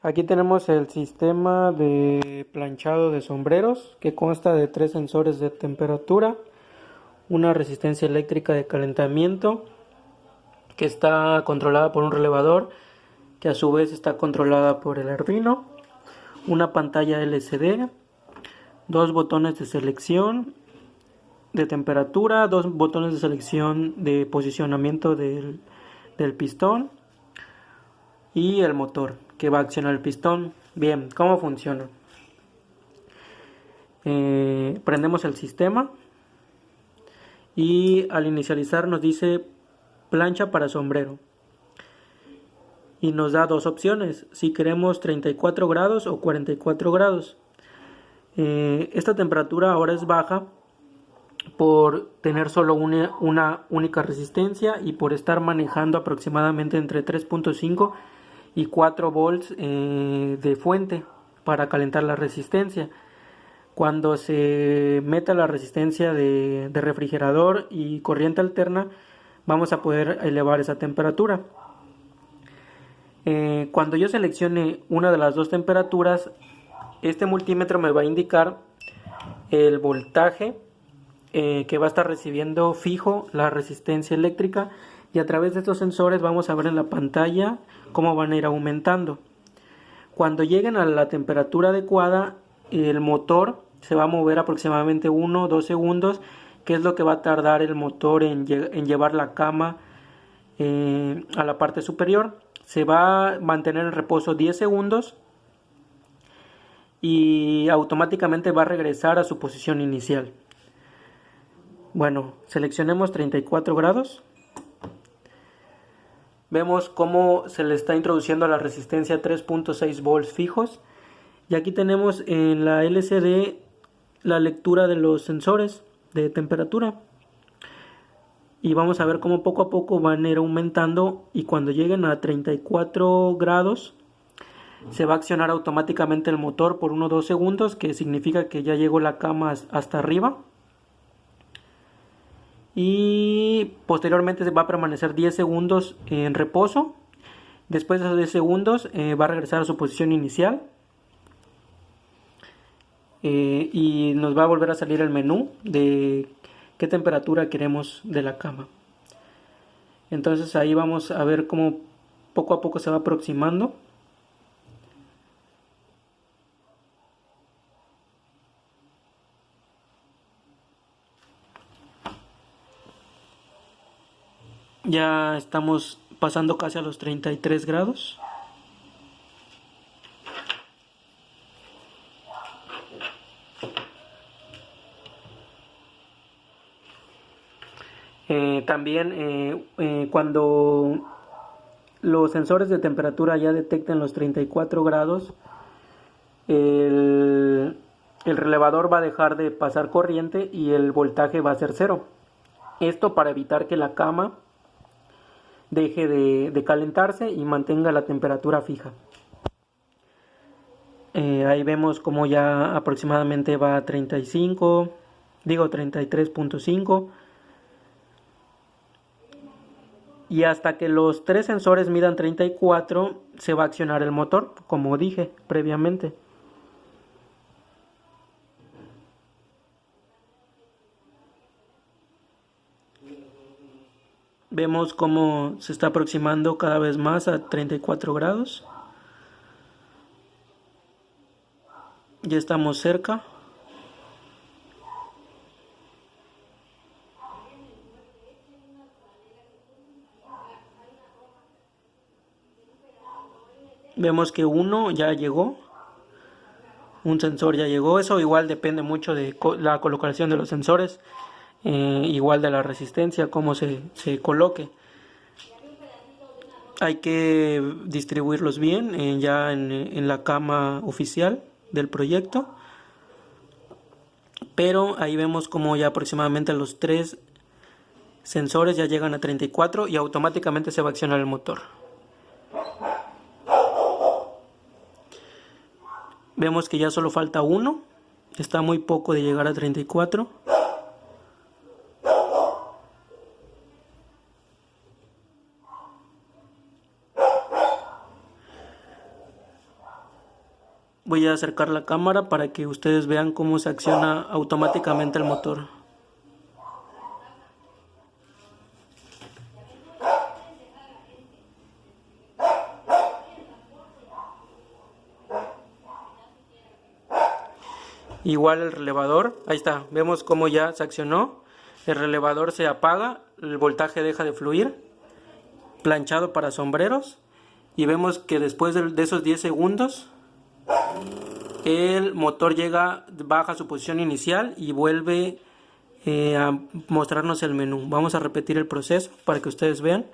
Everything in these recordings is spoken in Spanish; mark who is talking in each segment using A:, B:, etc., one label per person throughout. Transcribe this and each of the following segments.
A: Aquí tenemos el sistema de planchado de sombreros que consta de 3 sensores de temperatura, una resistencia eléctrica de calentamiento que está controlada por un relevador que a su vez está controlada por el Arduino, una pantalla LCD, 2 botones de selección de temperatura, 2 botones de selección de posicionamiento del pistón y el motor que va a accionar el pistón. Bien, ¿cómo funciona? Prendemos el sistema y al inicializar nos dice plancha para sombrero y nos da dos opciones, si queremos 34 grados o 44 grados. Esta temperatura ahora es baja por tener solo una única resistencia y por estar manejando aproximadamente entre 3.5 y 4 volts de fuente para calentar la resistencia. Cuando se meta la resistencia de refrigerador y corriente alterna, vamos a poder elevar esa temperatura. Cuando yo seleccione una de las dos temperaturas, este multímetro me va a indicar el voltaje que va a estar recibiendo fijo la resistencia eléctrica, y a través de estos sensores vamos a ver en la pantalla cómo van a ir aumentando. Cuando lleguen a la temperatura adecuada, el motor se va a mover aproximadamente 1 o 2 segundos, que es lo que va a tardar el motor en llevar la cama a la parte superior. Se va a mantener en reposo 10 segundos y automáticamente va a regresar a su posición inicial. Bueno, seleccionemos 34 grados. Vemos cómo se le está introduciendo la resistencia 3.6 volts fijos. Y aquí tenemos en la LCD la lectura de los sensores de temperatura. Y vamos a ver cómo poco a poco van a ir aumentando, y cuando lleguen a 34 grados se va a accionar automáticamente el motor por 1 o 2 segundos, que significa que ya llegó la cama hasta arriba. Y posteriormente se va a permanecer 10 segundos en reposo. Después de esos 10 segundos va a regresar a su posición inicial. Y nos va a volver a salir el menú de qué temperatura queremos de la cama. Entonces ahí vamos a ver cómo poco a poco se va aproximando. Ya estamos pasando casi a los 33 grados. También cuando los sensores de temperatura ya detecten los 34 grados, el relevador va a dejar de pasar corriente y el voltaje va a ser cero. Esto para evitar que la cama deje de calentarse y mantenga la temperatura fija. Ahí vemos como ya aproximadamente va a 33.5, y hasta que los tres sensores midan 34 se va a accionar el motor, como dije previamente. Vemos cómo se está aproximando cada vez más a 34 grados. Ya estamos cerca. Vemos que uno ya llegó. Un sensor ya llegó. Eso igual depende mucho de la colocación de los sensores. Igual de la resistencia, cómo se coloque. Hay que distribuirlos bien ya en la cama oficial del proyecto. Pero ahí vemos como ya aproximadamente los tres sensores ya llegan a 34 y automáticamente se va a accionar el motor. Vemos que ya solo falta uno. Está muy poco de llegar a 34. voy a acercar la cámara para que ustedes vean cómo se acciona automáticamente el motor. Igual el relevador, ahí está, vemos cómo ya se accionó, el relevador se apaga, el voltaje deja de fluir, planchado para sombreros, y vemos que después de esos 10 segundos el motor baja a su posición inicial y vuelve a mostrarnos el menú. Vamos a repetir el proceso para que ustedes vean.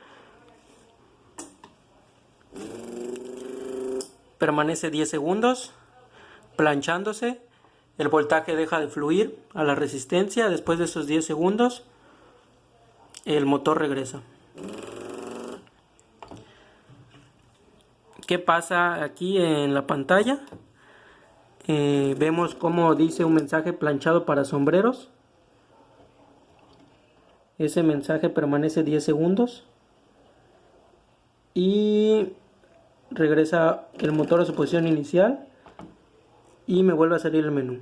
A: Permanece 10 segundos planchándose. El voltaje deja de fluir a la resistencia. Después de esos 10 segundos, el motor regresa. ¿Qué pasa aquí en la pantalla? Vemos como dice un mensaje planchado para sombreros. Ese mensaje permanece 10 segundos. Y regresa el motor a su posición inicial. Y me vuelve a salir el menú.